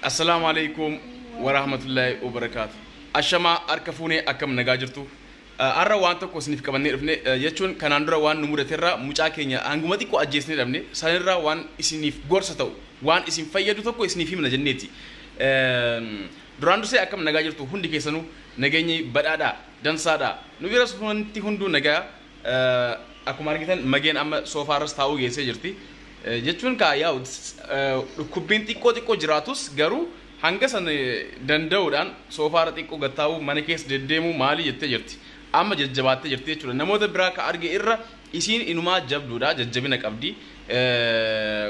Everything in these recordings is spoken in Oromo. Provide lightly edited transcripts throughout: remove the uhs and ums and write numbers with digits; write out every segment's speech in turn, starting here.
السلام عليكم ورحمة الله وبركاته. أشما أركفوني أكم نجاجرتو. أرى وانتو كوسنيف كمان نرفني يجون كان عندنا وان نمرة ترى مشاكينيا أنغمتي كو أجلسني رفني سنرى وان إسنيف غورستو وان إسن فيادو تو كو إسنيفي من جنتي. دراندو سي أكم نجاجرتو هندي كيسانو نجاني بدادا دانسادا نويرس هندي هندو نجا أكو ماركتان مجين أما سوفارس تاو جيسي جرتي. jechuun kaayaa kubbin xiqqoo jiraatus garuu hanga san danda'uudhaan soofaara xiqqoo gattaa'u mana keessa deddeemu maali jettee jirti amma jajjabaattee jirti jechuudha namoota biraa ka arge irra isiin inumaa jabduudha jajjabina qabdi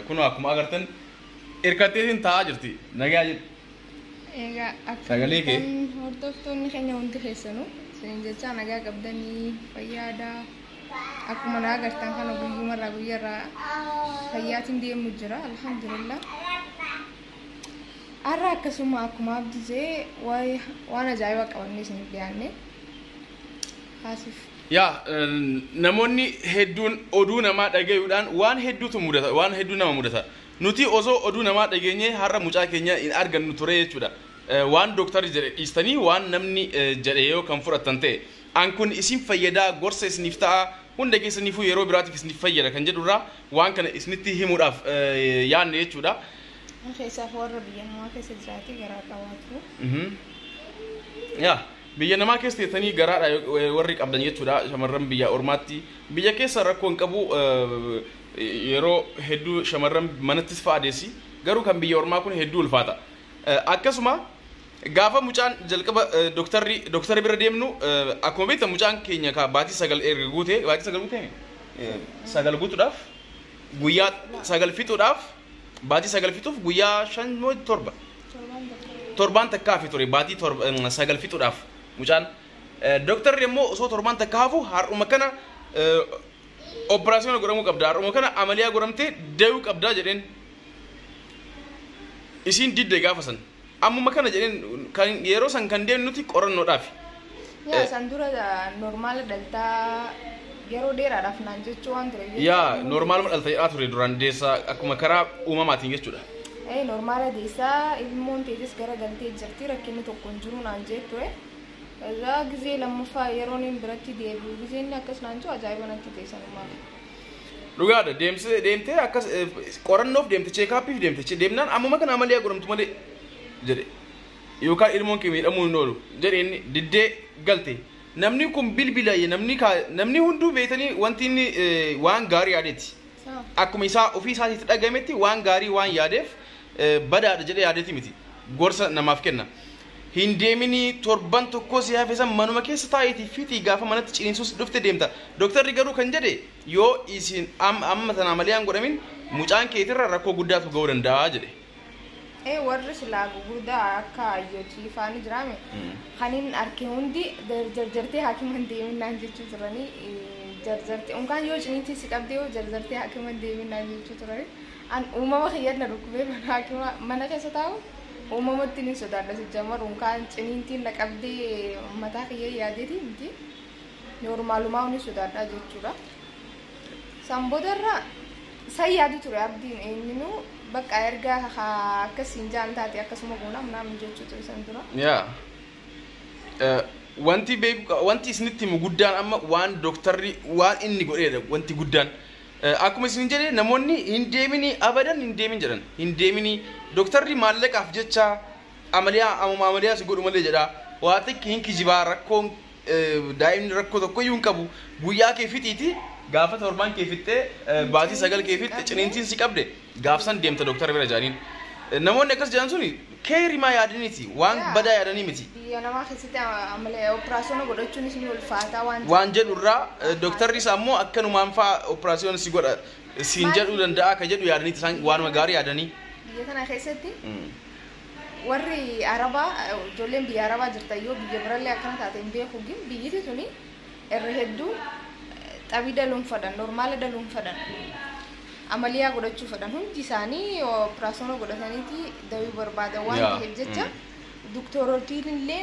kun akkuma agartan irkatteetiin taa'aa jirti nagaa jirti egaa sagalee kee hordoftoonni keenya hundi keessanuu isin jecha nagaa qabdanii fayyaada akkuma agartan kana guyyumarraa guyyarraa fayyaatiin deemu jira alhamdulillah arra akkasuma akkuma abdisee waan ajaa'iba qabannee isiniif dhiyaanne haasif yaa namoonni hedduun oduu namaa dhagayuudhaan waan hedduutu mudata waan hedduu nama mudata nuti osoo oduu namaa dhageenye har'a mucaa keenya hin argannu ture jechuudha waan dooktarri jedhe dhiistanii waan namni jedhe yoo kan fudhatan ta'e an kun isin fayyadaa gorsa isiniif ta'a hunda keessaniifuu yeroo biraatiif isiniif fayyada kan jedhurraa waan kana isinitti himuudhaaf yaadne jechuudha. Keessaaf warra biyya namaa keessa jiraate garaa qabaatu. Yaa biyya namaa keessa teessanii garaadha warri qabdan jechuudha shamarran biyya ormaatti biyya keessa rakkoo hin qabu yeroo hedduu shamarran manattis fa'aadeessi garuu kan biyya ormaa kun hedduu ulfaata. Akkasuma gaafa mucaan jalqaba dooktarri bira deemnu akkuma beektan mucaan keenya ka baatii sagal erga guute baatii sagal guute sagal guutuudhaaf guyyaa sagal fixuudhaaf baatii sagal fixuuf guyyaa 5 torban takkaa fi ture baatii sagal fixuudhaaf mucaan dooktarri immoo osoo torban takkaa hafu har'uma kana operaasiyoona godhamuu qabda har'uma kana amaliyaa godhamtee deebi'uu qabdaa jedheen isiin didde gaafa san amma kana jedheen kan yeroo san kan deemnu nuti qorannoodhaaf yaa san dura normaal dhaltaa yeroo dheeraadhaaf naan jechuu waan ture yaa normaal dhaltaa ture duraan deessa akkuma karaa uumamaatiin jechuudha normaala deessaa ilmoon teessis gara galtee jirti rakkinni tokko hin jiru naan jettu irraa gizee lammaffaa yeroon hin biratti deebi'u gizeen akkas naan jiru ajaa'iba natti teessanumaaf dhugaadha deemtee akkas qorannoof deemte cheekaappiif deemte deemnaan ammuma kana amaliyaa godhamtu malee jedhe yookaan ilmoon kee miidhamuu hin oolu jedheen diddee galte namni kun bilbilaayee namni hunduu beetanii wanti inni waan gaarii yaadeeti akkuma isaa ofii isaatiitti dhagametti waan gaarii waan yaadeef badaadha jedhee yaadeeti miti gorsa namaaf kenna hin deeminii torban tokko si hafesan manuma keessa taa'itii fitii gaafa manatti ciniinsuus dhufte deemta dooktarri garuu kan jedhe yoo isin amma tana amaliyaan godhamin mucaan keetirra rakkoo guddaatu ga'uu danda'a jedhe warri silaa gugurdaa akka ayyooti faani jiraame kanin arke hundi jarjartee haakiman deeminaan jechuu turanii jarjartee unkaan yoo ciniitii si qabdee yoo jarjartee haakiman deeminaan jechuu turanii an uumama kiyyadna dhukkubee mana keessa taa'u uumamatti ni sodaadha sijjamar unkaan ciniitiin na qabdee mataa kiyya yaadeeti miti normaalumaa ni sodaadha jechuudha samboodarraa san yaadu ture abdiin eenyinuu bakka erga akkasiin jaantaati akkasuma goona namni jechuutu isan dura wanti isinitti himu guddaan amma waan dooktarri waan inni godheedha wanti guddaan akkuma isin jedhe namoonni hin deemini abadan hin deemin jedhan hin deemini dooktarri maallaqaaf jecha amaliyaa si godhu malee jedha waa takki hin kijibaa rakkoon daa'imni rakkoo tokkoyyuu hin qabu guyyaa kee fixiiti gaafa torban kee fixxee baatii sagal kee fixxe ciniintiin si qabde gaafsan deemta dooktarri bira jaaniin namoonni akkas jedhan suni keerimaa yaadaniiti waan badaa yaadanii miti biyya namaa keessatti amalee operaasiyoona godhachuun isin ulfaataa waan jedhurraa dooktarris ammoo akkanumaan fa'aa operaasiyoona si godha siin jedhuu danda'a akka jedhu yaadaniiti isaan waanuma gaarii yaadanii biyya kana keessatti warri arabaa ijoolleen biyya arabaa jirtan yoo biyya birallee akkana taate hin beeku gin biyyiti suni irra hedduu xabii daluun fadhan normaala daluun fadhan amaliyaa godhachuu fadhan hundi isaanii operaasiyoona godhataniiti dawii barbaadan waan ta'eef jecha doktorotiin illee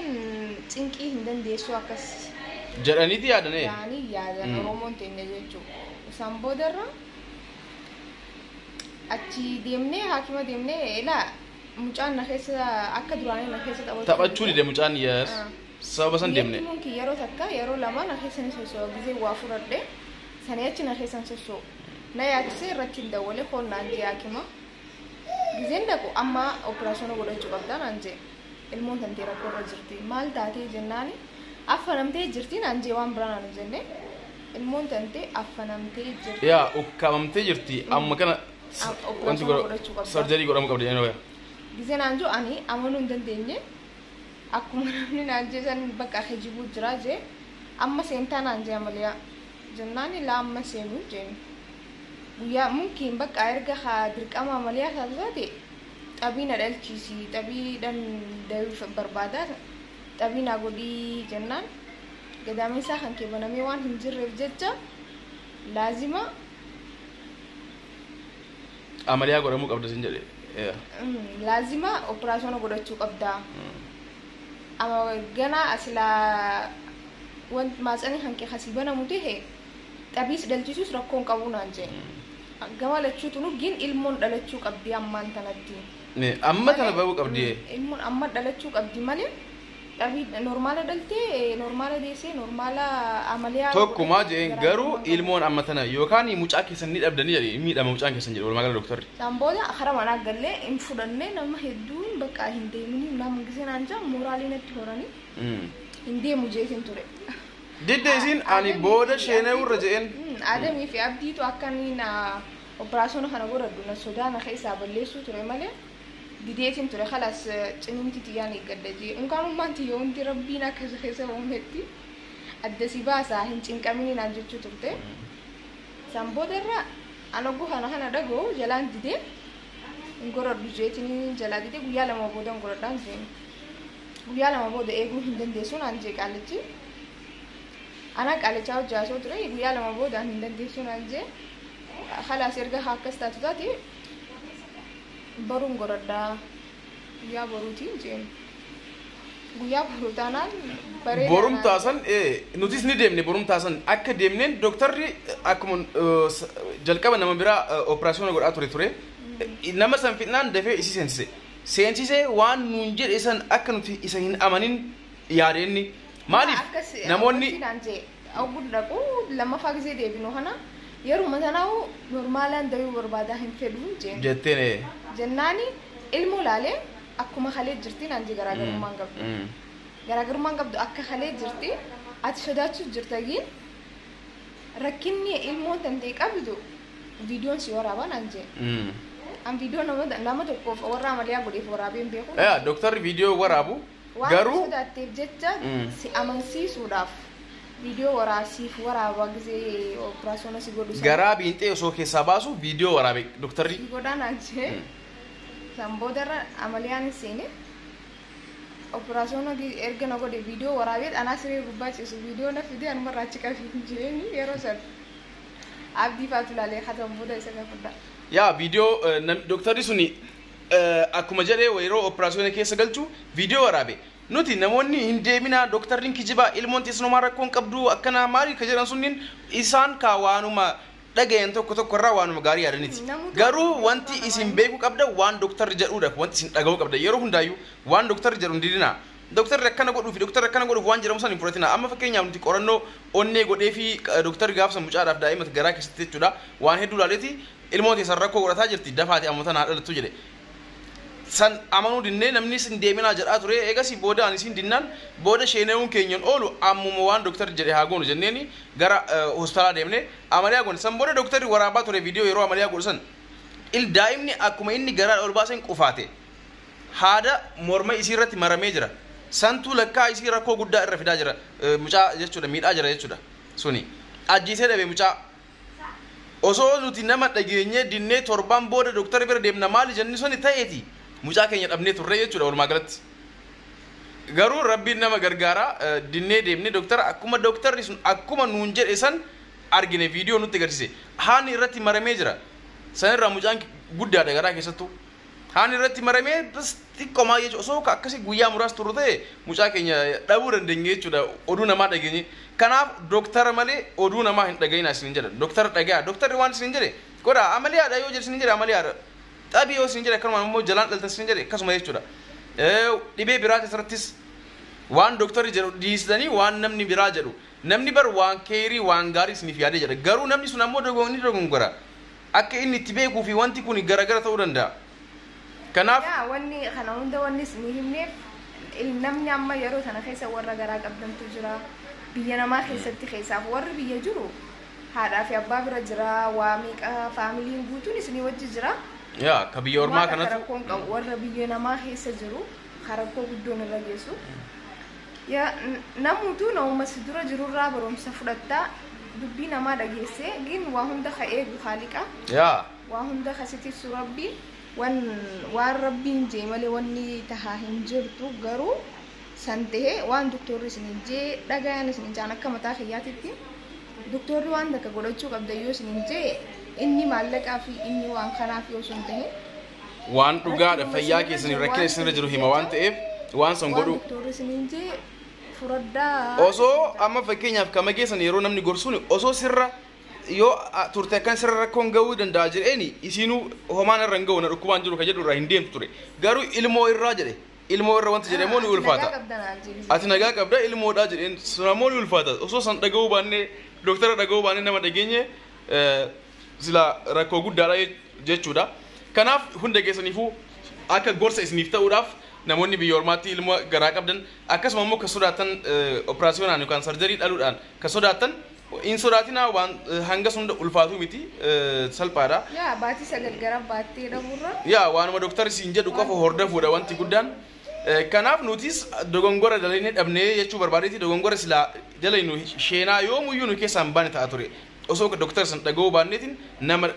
cinqii hin dandeessu akkas jedhaniiti yaadane yaadan oromoon teenya jechuudha isaan boodarra achi deemnee haakima deemnee ila mucaan na keessa akka duraanii na keessa taphachuu dide mucaan yes sababa san deemne mungkin yeroo takka yeroo lama na keessa ni sosoo gizee waa fudhadhe sanii achi na keessa sosoo na yaadise irratti hin dawwale koon naan jee hakima gizeen dhaqu amma operaasyoona godhachuu qabdaa naan jee ilmoon tantee rakkoo irra jirti maal taatee jennaani affanamtee jirti naan jee waan biraa naan jenne ilmoon tantee affanamtee jirti yaa ukkamamtee jirti amma kana wanti sarjarii godhamu qabdi jenna waya gizee naan joo ani amanuu hin dandeenye akkuma namni naan jee san bakka hejibuu jira jee amma seentaa naan jee amaliyaa jennaani laa amma seenuu jeen guyyaa mungkin bakka erga haa dirqama amaliyaa taate xabii na dhalchiisi xabiidhaan dayuuf barbaadaa xabii na godhii jennaan gadaameessaa kan kee banamee waan hin jirreef jecha laazima amaliyaa godhamuu qabda sin jedhe laazima operaasyoona godhachuu qabdaa ama ganaa asilaa want maatsanii kan kee hasii banamu ta'e xabiis dhalchisuus rakkoon qabuu naan jee gama lachuutu gin ilmoon dhalachuu qabdi ammaan tanatti amma kana bahu qabdi ilmoon amma dhalachuu qabdi malee xabii normaala dhaltee normaala deessee normaala amaliyaa tokkuma jeen garuu ilmoon amma tana yookaan mucaa keessan ni dhabdanii jedhe miidhama mucaan keessan jedhe walumaa gala doktorri sambooda hara manaa gallee hin fudhanne nama hedduun bakka hin deemini nama gisee naan jaa mooraalii natti horanii hin deemu jeetiin ture didde isin ani booda sheenee urra jeen adamii fi abdiitu akkanii na operaasyoona kana godhadhu na sodaa na keessaa balleessuu ture malee dideetiin ture khalaas ciniinti tiyyaan eeggadda jee unkaanummaan tiyyoo hundi rabbiin akkas keessa uumetti addasii baasaa hin cinqamini naan jechuu turte san boodarra anoggu kana dhagoo jalaan didee hin godhadhu jeetiin jalaa didee guyyaa lama booda hin godhadhaan jeen guyyaa lama booda eeguu hin dandeessu naan jee qaalichi ana qalichaa hojjaasoo ture guyyaa lama booda hin dandeessu naan jee khalaas erga akkas taatu taate baruun godhadhaa guyyaa boruutiin jeen guyyaa boruu taanaan bareeda borum taasan nutis ni deemne borum taasan akka deemneen doktorri akkuma jalqaba nama biraa operaasyoona godhaa ture nama san fidnaan dafee isi seensise waan nuun jedhe san akka nuti isa hin amanin yaadeenni maaliif namoonni dhaqu lammaffaa gisee deebinu kana yeruma tanaa'u normaalaan dayuu barbaadaa hin fedhu jetteen jennaani ilmoo laalee akkuma halee jirti naan jee garaagarummaan qabdu akka halee jirti ati sodaachuu jirtagiin rakkinni ilmoon tantee qabdu viidiyoon si waraabaa naan jee an viidiyoo nama tokkoof warra amaliyaa godheef waraabeen beeku doktorri viidiyoo waraabu garuu sodaatteef jecha si amansiisuudhaaf viidiyoo waraasiif waraabaa gisee operaasyoona si godhu garaa biinxee osoo keessaa baasu viidiyoo waraabe doktorri godhaa naan jee san boodarra amaliyaan seene operaasyoona erga na godhe viidiyoo waraabee anaa siree gubbaa ciisu viidiyoo na fidee anumarraa achi qabiin jeeni yeroo san abdii faatu laalee hatan booda isa gafadha yaa viidiyoo doktorri suni akkuma jedhee yeroo operaasyoona keessa galchu viidiyoo waraabe nuti namoonni hin deemina doktorriin kijibaa ilmoon teessumaa rakkoon qabdu akkana maali ka jedhan sunniin isaan ka waanuma dhagayan tokko irraa waanuma gaarii yaadaniiti garuu wanti isin beeku qabda waan doktorri jedhuudhaaf wanti isin dhaga'uu qabda yeroo hundaayyuu waan doktorri jedhu hin didina doktorri akkana godhuufi doktorri akkana godhuuf waan jedhamu san hin fudhatina amma fakkeenyaaf nuti qorannoo onnee godhee fi doktorri gaafsa mucaadhaaf daa'imati garaa keessatti jechuudha waan hedduu laaleeti ilmoon teessan rakkoo godhataa jirti dafaati amma tanaa dhalattu jedhe san amanuu dinnee namni sin deeminaa jedhaa ture eegasii booda ani sin dinnaan booda sheeneewun keenyan oolu ammuma waan doktorri jedhe haa goonu jenneeni gara hospitaalaa deemne amaliyaa goone san booda doktorri waraabaa ture viidiyoo yeroo amaliyaa godhu san daa'imni akkuma inni garaa ol baasen qufaate haada morma isii irratti maramee jira santuu lakkaa isii rakkoo guddaa irra fidaa jira mucaa jechuudha miidhaa jira jechuudha suni ajjiisee dhabe mucaa osoo nuti nama dhageenye dinnee torban booda doktorri bira deemna maali jenni suni ta'eeti mucaa keenya dhabnee turre jechuudha walumaa galatti garuu rabbiin nama gargaara dinnee deemne doktora akkuma doktorri sun akkuma nuun jedhe san argine viidiyoo nutti agarsiise haani irratti maramee jira san irraa mucaan guddaadha garaa keessattuu haani irratti maramee xiqqomaa jechuudha osoo akkasii guyyaa muraasa turre ta'e mucaa keenya dhabuu dandeenye jechuudha oduu namaa dhageenye kanaaf doktora malee oduu namaa hin dhagayina isin jedha doktora dhagaa doktorri waan isin jedhe godha amaliyaadha yoo jedhe isin jedhe amaliyaadha xabii yoo isin jedhe akkanumaan immoo jalaan dhalta isin jedhe akkasuma jechuudha dhibee biraati irrattis waan doktorri jedhu dhiisanii waan namni biraa jedhu namni bar waan keerii waan gaarii isiniif yaadee jedha garuu namni sun ammoo dogongora akka inni itti beekuu fi wanti kun garagara ta'uu danda'a kanaaf wanni kana hunda wanni isinii himneef namni amma yeroo sana keessa warra garaa qabdantu jira biyya namaa keessatti keessaaf warri biyya jiru haadhaa fi abbaa bira jira waa meeqa faamiliin guutuun isinii wajji jira yaa ka biyya ormaa kanatu rakkoon qabu warra biyya namaa keessa jiru rakkoo guddoon irra geessu yaa namuutu namuma si dura jirurraa barumsa fudhattaa dubbii namaa dhageessee gin waa hunda ka eegu haaliqa yaa waa hunda kasitiifsu rabbii waan rabbiin jee malee wanni tahaa hin jirtu garuu san tahee waan doktorri isinin jee dhagayan isinin jaan akka mataa kiyyaatitti doktorri waan takka godhachuu qabda yoo isinin jee inni maallaqaa fi inni waan kanaaf yoo sun tahee waan dhugaadha fayyaa keessanii rakkina isinirra jiru hima waan ta'eef waan san godhu doktorri isinin jee furaddaa osoo amma fakkeenyaaf kama keessan yeroo namni gorsuun osoo sirra yoo turte kan sirra rakkoon ga'uu danda'a jedheeni isinuu homaan irra hin ga'u na dhukkubaan jiru ka jedhu irraa hin deemtu ture garuu ilmoo irraa jedhe ilmoo irra wanti jedhe moo ni ulfaata ati nagaa qabda ilmoodhaa jedheen sun ammoo ni ulfaata osoo san dhaga'uu baannee doktara dhaga'uu baannee nama dhageenye sila rakkoo guddaadha jechuudha kanaaf hunda keessaniifuu akka gorsa isiniif ta'uudhaaf namoonni biyya ormaatti ilmoo garaa qabdan akkasuma immoo ka sodaatan operaasiyoonaan yookaan sarjarii dhaluudhaan ka sodaatan in sodaatina waan hanga sunda ulfaatu miti salphaadha yaa baatii sagal gara baattee dhabuurra yaa waanuma doktarri siin jedhu qofa hordofuudha wanti guddaan kanaaf nutis dogongora dalaynee dhabnee jechuu barbaadeeti dogongora silaa dalaynu sheenaa yoomuyyuu nu keessaan baane ta'a ture osoo doktar san dhaga'uu baanneetiin nama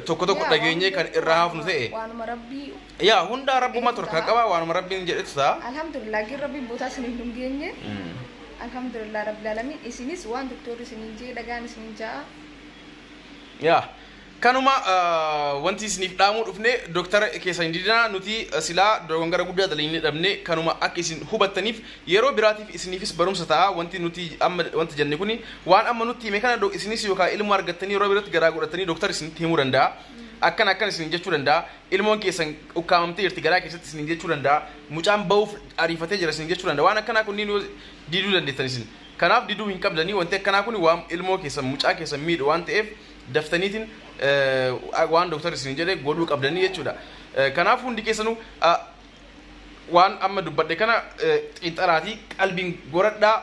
tokko tokko dhageenyee kan irraa hafnu ta'e waanuma rabbii yaa hundaa rabbuma turkaa qaba waanuma rabbiin jedhetu ta'a alhamdulillah gin rabbiin bootaa isiniif hin geenye alhamdulillah rabbil alamin isinis waan doktorri isinin jee dhagaan isinin jaa yaa kanuma wanti isiniif dhaamuu dhufne doktara keessan didina nuti silaa dogongora guddaa dalaynee dhabne kanuma akka isin hubattaniif yeroo biraatiif isiniifis barumsa ta'a wanti nuti amma wanti jenne kuni waan amma nuti hime kana isinis yookaan ilmoo argattanii yeroo biraatti garaa godhatanii doktar isinitti himuu danda'a akkan isin jechuu danda'a ilmoon keessan ukkaamamtee jirti garaa keessatti isin jechuu danda'a mucaan ba'uuf ariifatee jira isin jechuu danda'a waan akkanaa kunniin diduu dandeettan isin kanaaf diduu hin qabdanii wanti akkanaa kun waan ilmoo keessan mucaa keessan miidhu waan ta'eef daftaniitiin waan doktorri isin jedhe godhuu qabdanii jechuudha kanaaf hundi keessanuu waan amma dubbadhe kana xiinxalaatii qalbiin goradhaa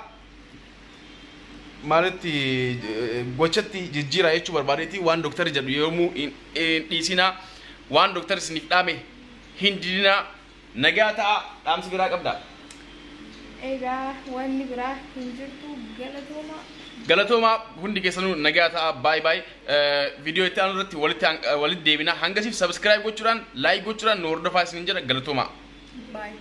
maalitti gochatti jijjiiraa jechuu barbaadeeti waan doktorri jedhu yoomuu dhiisinaa waan doktorri isiniif dhaame hin didinaa nagaa ta'a dhaamsi biraa qabdaa egaa wanni biraa hin jirtu galatoomaa hundi keessanuu nagaa ta'a baay baay viidiyoo itti aanu irratti walitti deebina hangasiif subscribe gochuudhaan like gochuudhaan nu hordofaa isinin jedha galatoomaa bye